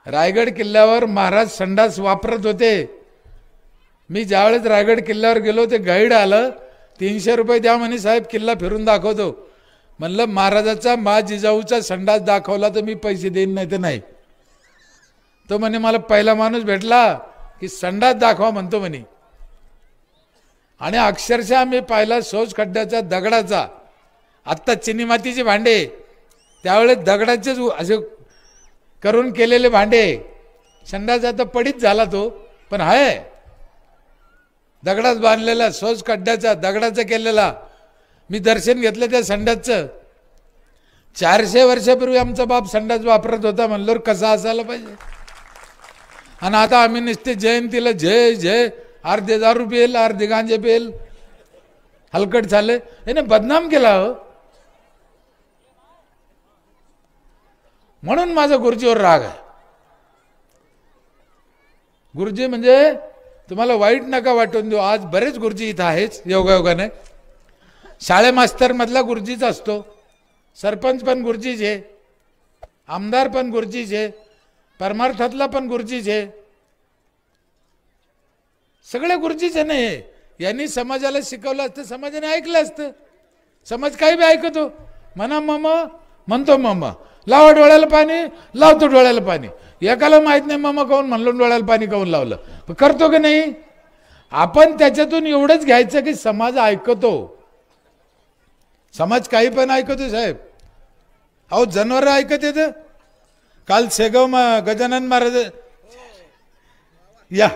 रायगड किल्ल्यावर महाराज संडास वापरत होते। मी ज्यावेळेस रायगड किल्ल्यावर गेलो ते गाईड आलं, 300 रुपये द्या म्हणे साहेब, किल्ला फिरून दाखवतो। म्हणलं महाराजाचा मा जिजाऊचा संडास दाखवला तर मी पैसे देईन, नाही तर नाही। तो म्हणे मला पहिला माणूस भेटला की संडास दाखवा म्हणतो म्हणे। आणि अक्षरशः मी पाहिला शौच खड्ड्याचा दगडाचा, आत्ता चिनी मातीचे भांडे, त्यावेळेस दगडाचेच असे करून केलेले भांडे, संडास आता पडीत झाला तो, पण आहे दगडात बांधलेला, शौच खड्ड्याचा दगडाचा केलेला। मी दर्शन घेतलं त्या संडासचं। 400 वर्षापूर्वी आमचा बाप संडास वापरत होता म्हणल्यावर कसा असायला पाहिजे। आणि आता आम्ही नुसते जयंतीला जय जय, अर्धे दारू पेल, अर्धे गांजे पेल, हलकट झाले, याने बदनाम केला हो। म्हणून माझा गुरुजीवर राग आहे। गुरुजी म्हणजे तुम्हाला वाईट नका वाटून देऊ, आज बरेच गुरुजी इथं आहेच योगायोगाने। शाळे मास्तर मधला गुरुजीच असतो, सरपंच पण गुरुजीच आहे, आमदार पण गुरुजीच आहे, परमार्थातला पण गुरुजीच आहे, सगळे गुरुजीच आहे। नाही यांनी समाजाला शिकवलं असतं, समाजाने ऐकलं असतं। समाज काही बी ऐकतो, म्हणा मामा म्हणतो मामा, लावा डोळ्याला पाणी, लावतो डोळ्याला पाणी। एकाला माहित नाही मामा काऊन म्हणलो, डोळ्याला पाणी काऊन लावलं, करतो की नाही। आपण त्याच्यातून एवढंच घ्यायचं की समाज ऐकतो, समाज काही पण ऐकतो साहेब। अहो जनावर ऐकत येत। काल शेगाव गजानन महाराज या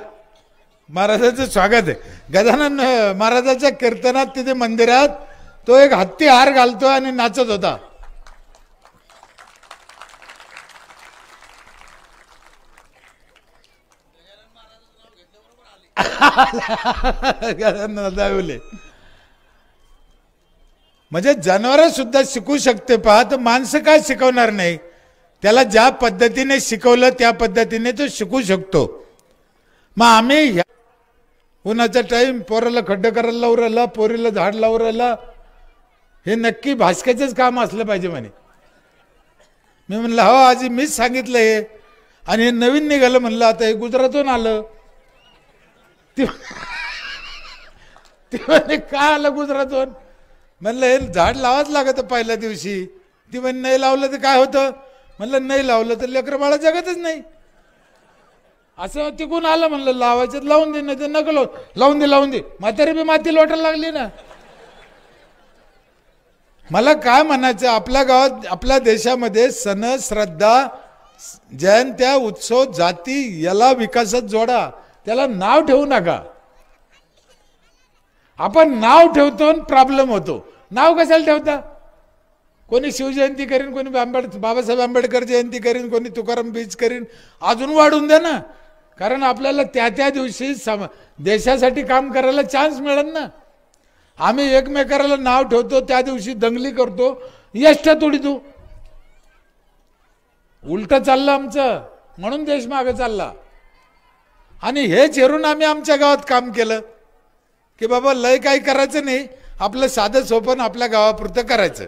महाराजाचं स्वागत आहे। गजानन महाराजाच्या कीर्तनात तिथे मंदिरात तो एक हत्ती हार घालतोय आणि नाचत होता। म्हणजे जनावर सुद्धा शिकू शकते पहा, तर माणसं काय शिकवणार नाही। त्याला ज्या पद्धतीने शिकवलं त्या पद्धतीने तो शिकू शकतो। मग आम्ही उन्हाचा टाइम, पोराला खड्डे करायला लावून राहिला, पोरीला झाड लावून राहिला, हे नक्की भास्क्याचेच काम असलं पाहिजे म्हणे। मी म्हणलं हो आजी मीच सांगितलं हे, आणि हे नवीन निघालं म्हणलं, आता हे गुजरातून आलं। ती म्हणे काय आलं गुजरातून, म्हणलं हे झाड लावाच लागत पहिल्या दिवशी। ती म्हणे नाही लावलं तर काय होतं, म्हणलं नाही लावलं तर लेकरं बाळा जगतच नाही। असं तिकून आलं म्हणलं लावायचं लावून दे, नाही तर नको लावून दे, लावून दे। म्हातारी बी माती लोटायला लागली ना। मला काय म्हणायचं, आपल्या गावात आपल्या देशामध्ये सण, श्रद्धा, जयंत्या, उत्सव, जाती याला विकासात जोडा, त्याला नाव ठेवू नका। आपण नाव ठेवतो प्रॉब्लेम होतो। नाव कशाला ठेवता, कोणी शिवजयंती करीन, कोणी बाबासाहेब आंबेडकर जयंती करीन, कोणी तुकाराम बीज करीन, अजून वाढून द्या ना। कारण आपल्याला त्या त्या दिवशी देशासाठी काम करायला चान्स मिळेल ना। आम्ही एकमेकाला नाव ठेवतो, त्या दिवशी दंगली करतो, यष्ट तोडीतो, उलट चाललं आमचं, म्हणून देश मागे चालला। आणि हे चेरून आम्ही आमच्या गावात काम केलं की बाबा लय काही करायचं नाही, आपलं साधं सोपन आपल्या गावापुरतं करायचं।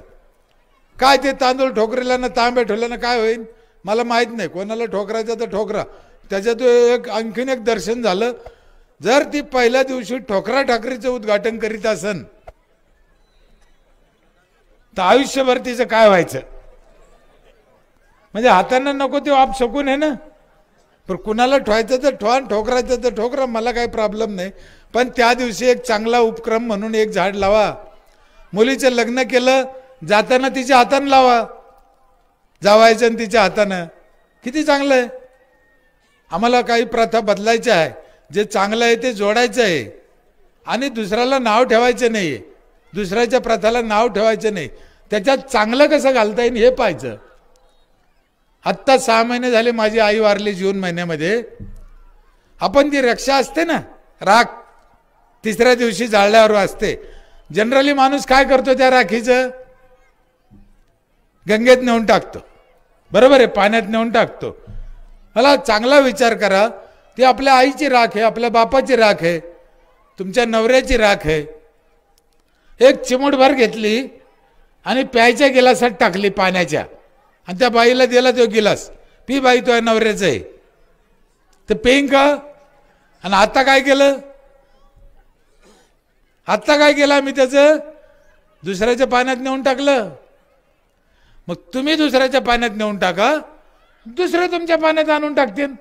काय ते तांदूळ ठोकरेला ना तांबे ठेवल्यानं काय होईल मला माहित नाही, कोणाला ठोकरायचं तर ठोकरा। त्याच्यात एक आणखीन एक दर्शन झालं, जर ती पहिल्या दिवशी ठोकरा ठाकरीचं उद्घाटन करीत असन तर आयुष्यभर तिचं काय व्हायचं। म्हणजे हाताने नको ते आप शकून आहे ना, पण कुणाला ठेवायचं तर ठेवा, ठोकरायचं तर ठोकरा, मला काही प्रॉब्लेम नाही। पण त्या दिवशी एक चांगला उपक्रम म्हणून एक झाड लावा। मुलीचं लग्न केलं जाताना तिच्या हातानं लावा, जावायचं आणि तिच्या हातानं, किती चांगलं आहे। आम्हाला काही प्रथा बदलायच्या आहे, जे चांगलं आहे ते जोडायचं आहे आणि दुसऱ्याला नाव ठेवायचं नाही, दुसऱ्याच्या प्रथाला नाव ठेवायचं नाही, त्याच्यात चांगलं कसं घालता येईल हे पाहायचं। आत्ता 6 महिने झाले माझी आई वारली जून महिन्यामध्ये। आपण ती रक्षा असते ना, राख 3ऱ्या दिवशी जाळल्यावर असते। जनरली माणूस काय करतो, त्या राखीचं गंगेत नेऊन टाकतो, बरोबर आहे, पाण्यात नेऊन टाकतो। मला चांगला विचार करा, ती आपल्या आईची राख आहे, आपल्या बापाची राख आहे, तुमच्या नवऱ्याची राख आहे। एक चिमूटभर घेतली आणि प्यायच्या गिलासात टाकली पाण्याच्या, आणि त्या बाईला दिला तो गिलास, पी बाई तो नवऱ्याचं आहे, तर पेईन का? आणि आता काय केलं? आता काय केलं आम्ही? त्याचं दुसऱ्याच्या पाण्यात नेऊन टाकलं. मग तुम्ही दुसऱ्याच्या पाण्यात नेऊन टाका, दुसरे तुमच्या पाण्यात आणून टाकतील.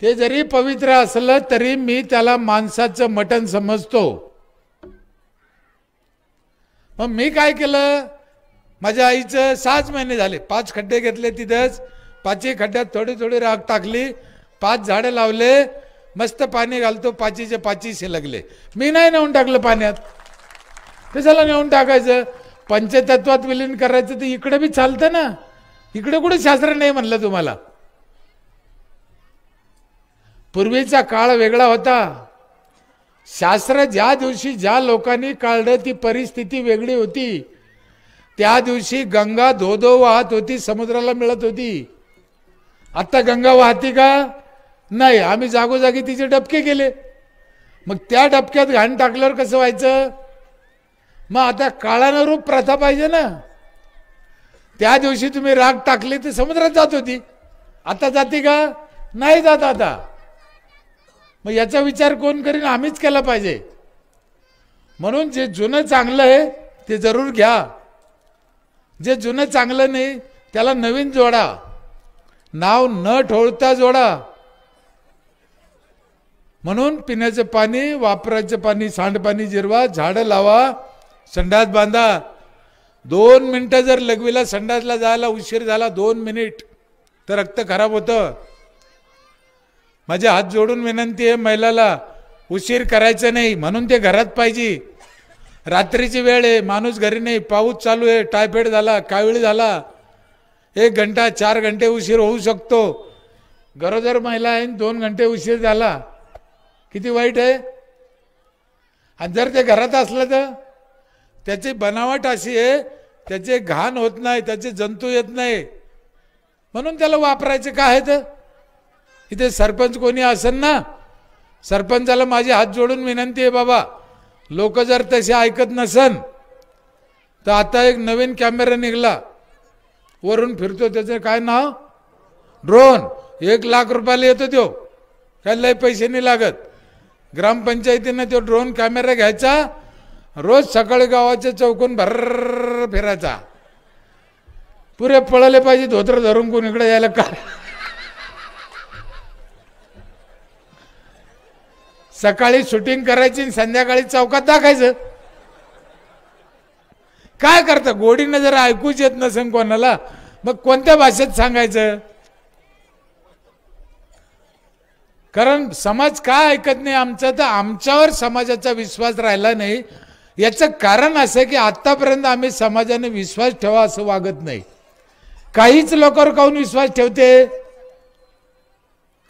ते जरी पवित्र असलं तरी मी त्याला माणसाचं मटण समजतो. मग मी काय केलं? माझ्या आईचं 6 महिने झाले, 5 खड्डे घेतले तिथंच, 5ही खड्ड्यात थोडी थोडी राख टाकली, 5 झाडं लावले, मस्त पाणी घालतो, 5चे 5 शिलगले. मी नाही नेऊन टाकलं पाण्यात. कशाला नेऊन टाकायचं? पंचतत्वात विलीन करायचं तर इकडे बी चालतं ना. इकडे कुठे शास्त्र नाही म्हणलं तुम्हाला? पूर्वीचा काळ वेगळा होता. शास्त्र ज्या दिवशी ज्या लोकांनी काढलं ती परिस्थिती वेगळी होती. त्या दिवशी गंगा धोधो वाहत होती, समुद्राला मिळत होती. आता गंगा वाहती का? नाही. आम्ही जागोजागी तिचे डबके केले. मग त्या डबक्यात घाण टाकल्यावर कसं व्हायचं? मग आता काळानुरूप प्रथा पाहिजे ना. त्या दिवशी तुम्ही राग टाकली तर समुद्रात जात होती, आता जाते का? नाही जात आता. मग याचा विचार कोण करीन? आम्हीच केला पाहिजे. म्हणून जे जुनं चांगलं आहे ते जरूर घ्या, जे जुनं चांगलं नाही त्याला नवीन जोडा, नाव न ठोळता जोडा. म्हणून पिण्याचं पाणी, वापरायचं पाणी, सांडपाणी जिरवा, झाडं लावा, संडास बांधा. 2 मिनिटं जर लघवीला संडासला जायला उशीर झाला, 2 मिनिट, तर रक्त खराब होतं. माझे हात जोडून विनंती आहे, महिलाला उशीर करायचा नाही, म्हणून ते घरात पाहिजे. रात्रीची वेळ आहे, माणूस घरी नाही, पाऊस चालू आहे, टायफॉइड झाला, कावीळ झाला, 1 घंटा 4 घंटे उशीर होऊ शकतो. गरोदर महिला आहे, 2 घंटे उशीर झाला, किती वाईट आहे. आणि जर ते घरात असलं तर त्याची बनावट अशी आहे, त्याचे घाण होत नाही, त्याचे जंतू येत नाही, म्हणून त्याला वापरायचे काय आहे. तर इथे सरपंच कोणी असेल ना, सरपंचाला माझे हात जोडून विनंती आहे, बाबा लोक जर तसे ऐकत नसन तर आता एक नवीन कॅमेरा निघाला, वरून फिरतो, त्याचं काय नाव? ड्रोन. 1 लाख रुपयाला येतो तो, काय लय पैसे नाही लागत. ग्रामपंचायतीनं तो ड्रोन कॅमेरा घ्यायचा, रोज सकाळी गावाच्या चौकून भर फिरायचा. पुरे पळले पाहिजे धोत्र धरून, कोण इकडे यायला का? सकाळी शूटिंग करायची, संध्याकाळी चौकात दाखायचं. काय करता? गोडीनं जर ऐकूच येत नसेल कोणाला, मग कोणत्या भाषेत सांगायचं? कारण समाज काय ऐकत नाही आमचा, तर आमच्यावर समाजाचा विश्वास राहिला नाही. याचं कारण असं की आतापर्यंत आम्ही समाजाने विश्वास ठेवा असं वागत नाही. काहीच लोकांवर काहून विश्वास ठेवते?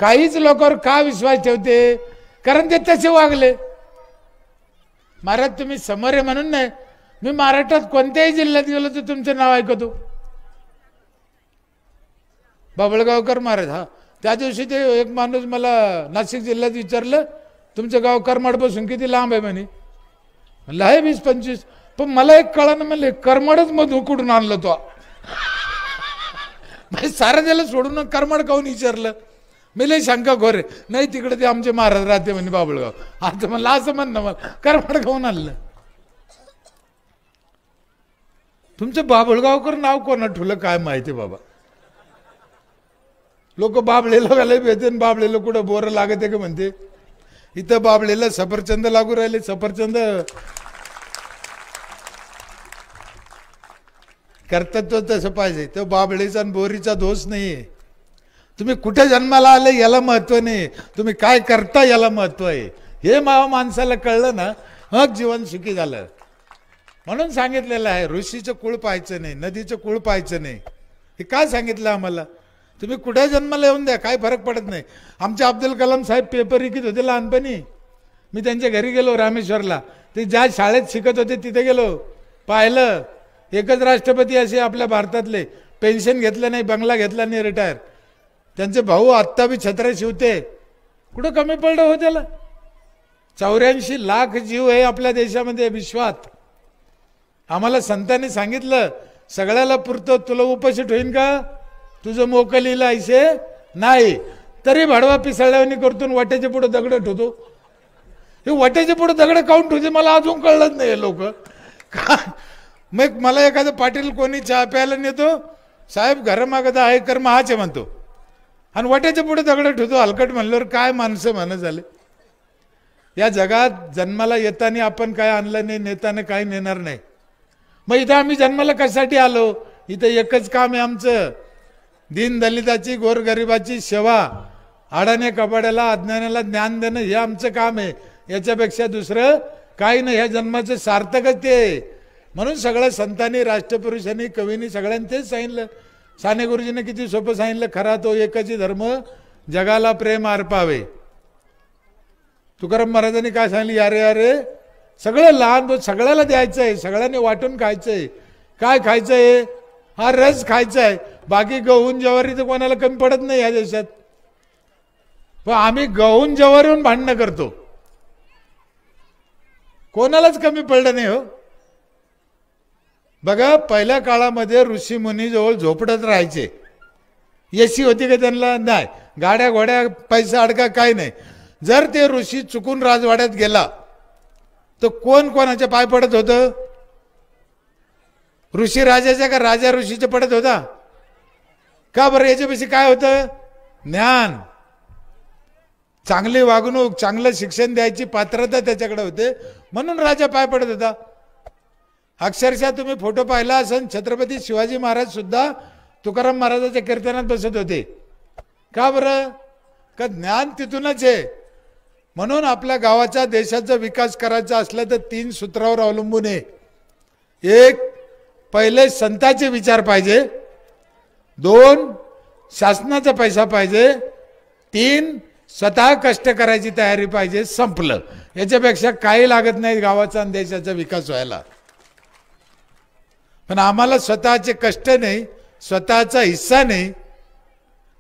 काहीच लोकांवर का विश्वास ठेवते? कारण ते तसे वागले. महाराज तुम्ही समोर आहे म्हणून नाही, मी महाराष्ट्रात कोणत्याही जिल्ह्यात गेलो तर तुमचं नाव ऐकतो, बाबळगावकर महाराज. हा, त्या दिवशी ते एक माणूस मला नाशिक जिल्ह्यात विचारलं, तुमचं गाव करमाडपासून किती लांब आहे म्हणे. म्हणलं आहे 20-25. पण मला एक कळानं, म्हणले करमाडच मधून कुठून आणलं तो. सारं त्याला सोडून करमाड काहून विचारलं? मी लय शंका खोरे, नाही तिकडे ते आमचे महाराज राहते म्हणे बाबळगाव. आता म्हणलं असं म्हणणं, मला करमाड खाऊन आणलं. तुमचं बाबळगावकर नाव कोणा ठेवलं काय माहिती बाबा. लोक बाबळेला घालाय भेटते, बाबळेला कुठं बोर लागते का म्हणते. इथं बाबळेला सफरचंद लागू राहिले. सफरचंद कर्तृत्व तसं पाहिजे. तो बाबळेचा आणि बोरीचा दोष नाहीये. तुम्ही कुठे जन्माला आले याला महत्व नाही, तुम्ही काय करता याला महत्व आहे. हे माणसाला कळलं ना, मग जीवन सुखी झालं. म्हणून सांगितलेलं आहे, ऋषीचं कुळ पाहायचं नाही, नदीचं कुळ पाहायचं नाही. हे काय सांगितलं आम्हाला? तुम्ही कुठे जन्माला येऊन द्या, काय फरक पडत नाही. आमचे अब्दुल कलाम साहेब पेपर लिखित होते लहानपणी. मी त्यांच्या घरी गेलो रामेश्वरला, ते ज्या शाळेत शिकत होते तिथे गेलो, पाहिलं. एकच राष्ट्रपती असे आपल्या भारतातले, पेन्शन घेतलं नाही, बंगला घेतला नाही, रिटायर. त्यांचे भाऊ आत्ता बी छत्र्या शिवते. कुठं कमी पडलं हो त्याला? 84 लाख जीव आहे आपल्या देशामध्ये, विश्वात. आम्हाला संतांनी सांगितलं सगळ्याला पुरतं, तुला उपाशी ठेवीन का? तुझं मोकलीला ऐसे नाही, तरी भाडवा पिसाळ्यावानी करतून वाट्याच्या पुढे दगड ठेवतो. हे वाट्याच्या पुढे दगड काऊन ठेवते मला अजून कळलंच नाही लोक का. मग मला एखादं पाटील कोणी चहा प्यायला नेतो, साहेब घरमागं आहे कर महाचे म्हणतो, आणि वाट्याच्या पुढे दगड ठेवतो. हलकट म्हणल्यावर काय माणसं म्हणत झाले. या जगात जन्माला येताना आपण काय आणलं नाही, नेताना काही नेणार नाही. मग इथं आम्ही जन्माला कशासाठी आलो? इथं एकच काम आहे आमचं, दीन दलिताची गोरगरिबाची सेवा, आडाने कपाड्याला अज्ञानाला ज्ञान देणं हे आमचं काम आहे. याच्यापेक्षा दुसरं काही नाही. ह्या जन्माचं सार्थकच ते. म्हणून सगळं संतांनी, राष्ट्रपुरुषांनी, कवींनी सगळ्यांनी तेच सांगितलं. साने गुरुजीने किती सोपं सांगितलं, खरा तो एकच धर्म जगाला प्रेम अर्पावे. तुकाराम महाराजांनी काय सांगितलं, यारे यारे सगळं लहान सगळ्याला द्यायचंय, सगळ्यांनी वाटून खायचंय. काय खायचंय? हा रस खायचाय. बाकी गहून ज्वारी तर कोणाला कमी पडत नाही या देशात. पण आम्ही गहून ज्वारीहून भांडणं करतो, कोणालाच कमी पडलं नाही हो. बघा पहिल्या काळामध्ये ऋषी मुनी जवळ झोपडत राहायचे. एसी होती का त्यांना? नाही. गाड्या घोड्या पैसा अडका काही नाही. जर ते ऋषी चुकून राजवाड्यात गेला तर कोण कोणाच्या पाय पडत होतं? ऋषी राजाच्या का राजा ऋषीच्या पडत होता का? बरं याच्यापेक्षा काय होतं? ज्ञान, चांगली वागणूक, चांगलं शिक्षण द्यायची पात्रता त्याच्याकडे होते, म्हणून राजा पाय पडत होता. अक्षरशः तुम्ही फोटो पाहिला असेल, छत्रपती शिवाजी महाराज सुद्धा तुकाराम महाराजाच्या कीर्तनात बसत होते. का बरं? का ज्ञान तिथूनच आहे. म्हणून आपल्या गावाचा देशाचा विकास करायचा असला तर 3 सूत्रावर अवलंबून आहे. एक, पहिले संतांचे विचार पाहिजे. 2, शासनाचा पैसा पाहिजे. 3, स्वतः कष्ट करायची तयारी पाहिजे. संपलं. याच्यापेक्षा काही लागत नाही गावाचा आणि देशाचा विकास व्हायला. पण आम्हाला स्वतःचे कष्ट नाही, स्वतःचा हिस्सा नाही,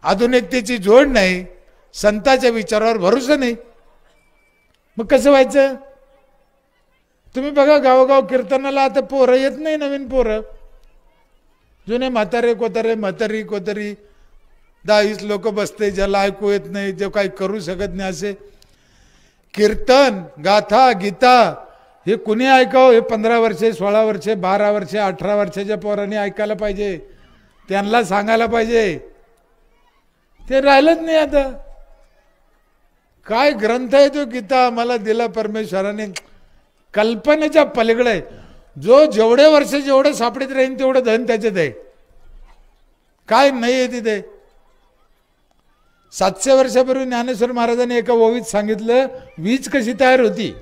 आधुनिकतेची जोड नाही, संतांच्या विचारावर भरोसा नाही. मग कसं व्हायचं? तुम्ही बघा गावोगाव कीर्तनाला आता पोरं येत नाही, नवीन पोरं. जुने म्हातारे कोतारे, म्हातारी कोतारी 10-20 लोक बसते, ज्याला ऐकू येत नाही, जे काही करू शकत नाही असे. कीर्तन, गाथा, गीता हे कुणी ऐकावं? हे 15 वर्षे, 16 वर्षे, 12 वर्षे, 18 वर्षाच्या पोरांनी ऐकायला पाहिजे, त्यांना सांगायला पाहिजे. ते राहिलंच नाही आता. काय ग्रंथ आहे तो गीता मला दिला परमेश्वराने, कल्पनेच्या पलीकडे. जो जेवढे वर्ष जेवढे सापडीत राहीन तेवढं धन त्याच्यात आहे, काय नाही आहे तिथे. 700 वर्षापूर्वी ज्ञानेश्वर महाराजांनी एका ओवीत सांगितलं वीज कशी तयार होती.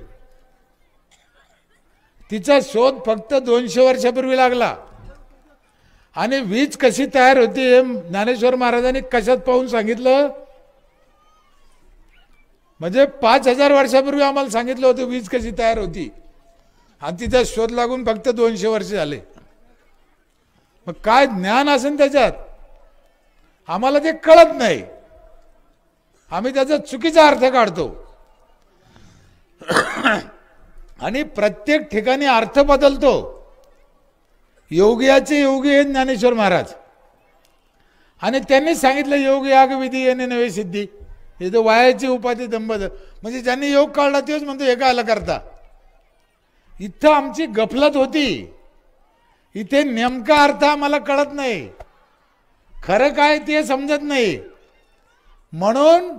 तिचा शोध फक्त 200 वर्षापूर्वी लागला. आणि वीज कशी तयार होती हे ज्ञानेश्वर महाराजांनी कशात पाहून सांगितलं? म्हणजे 5000 वर्षापूर्वी आम्हाला सांगितलं होतं वीज कशी तयार होती, आणि तिचा शोध लागून फक्त 200 वर्ष झाले. मग काय ज्ञान असेल त्याच्यात? आम्हाला ते कळत नाही, आम्ही त्याचा चुकीचा अर्थ काढतो. आणि प्रत्येक ठिकाणी अर्थ बदलतो. योगियाचे योगी आहेत ज्ञानेश्वर महाराज, आणि त्यांनी सांगितलं योग याग विधी येणे नवे सिद्धी. हे तर वायाची उपाधी दंबद, म्हणजे ज्यांनी योग काढला तेच म्हणतो हे कायला करता. इथं आमची गफलत होती. इथे नेमका अर्थ आम्हाला कळत नाही, खरं काय ते समजत नाही. म्हणून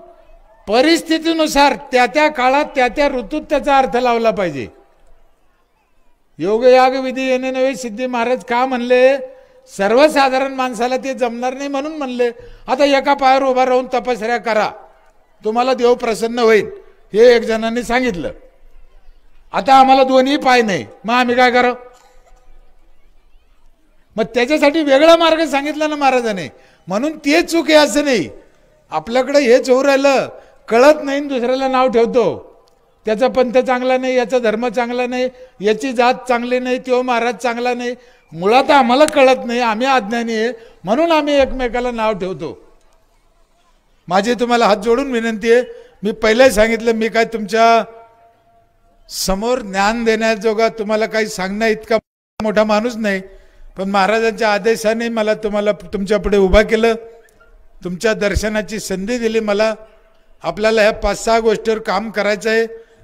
परिस्थितीनुसार त्या त्या काळात त्या त्या ऋतूत त्याचा अर्थ लावला पाहिजे. योग याग विधी येणे नवे सिद्धी महाराज का म्हणले? सर्वसाधारण माणसाला ते जमणार नाही म्हणून म्हणले. आता एका पायावर उभा राहून तपश्चर्या करा, तुम्हाला देव प्रसन्न होईल, हे एक जणांनी सांगितलं. आता आम्हाला दोन्ही पाय नाही, मग आम्ही काय करावं? मग त्याच्यासाठी वेगळा मार्ग सांगितला ना महाराजांनी. म्हणून ते चूक आहे असं नाही. आपल्याकडे हेच होऊ राहिलं, कळत नाही, दुसऱ्याला नाव ठेवतो. त्याचा पंथ चांगला नाही, याचा धर्म चांगला नाही, याची जात चांगली नाही, तो महाराज चांगला नाही. मुळात आम्हाला कळत नाही, आम्ही अज्ञानी आहे, म्हणून आम्ही एकमेकाला नाव ठेवतो. माझी तुम्हाला हात जोडून विनंती आहे, मी पहिले सांगितलं मी काय तुमच्या समोर ज्ञान देण्याजोगा तुम्हाला काही सांगण्या इतका मोठा माणूस नाही, पण महाराजांच्या आदेशाने मला तुम्हाला तुमच्या पुढे उभा केलं. तुमच्या दर्शनाची संधी दिली मला. आपल्याला ह्या 5-6 गोष्टीवर काम करायचं आहे.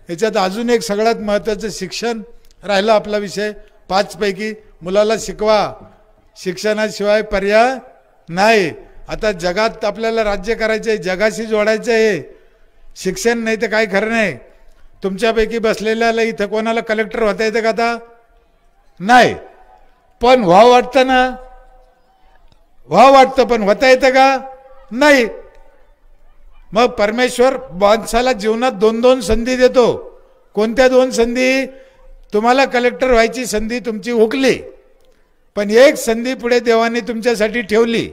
याच्यात अजून एक सगळ्यात महत्त्वाचं शिक्षण राहिला आपला विषय. 5 पैकी मुलाला शिकवा, शिक्षणाशिवाय पर्याय नाही. आता जगात आपल्याला राज्य करायचं आहे, जगाशी जोडायचं आहे. शिक्षण नाही तर काय खरं नाही. तुमच्यापैकी बसलेल्याला इथं कोणाला कलेक्टर होता येतं का आता? नाही. पण व्हावं वाटतं ना, व्हावं वाटतं, पण होता येतं का? नाही. मग परमेश्वर माणसाला जीवनात 2-2 संधी देतो. कोणत्या 2 संधी? तुम्हाला कलेक्टर व्हायची संधी तुमची हुकली, पण एक संधी पुढे देवाने तुमच्यासाठी ठेवली.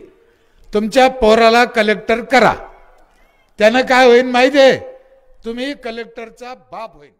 तुमच्या पोराला कलेक्टर करा. त्यानं काय होईल माहिती आहे? तुम्ही कलेक्टरचा बाप होईल.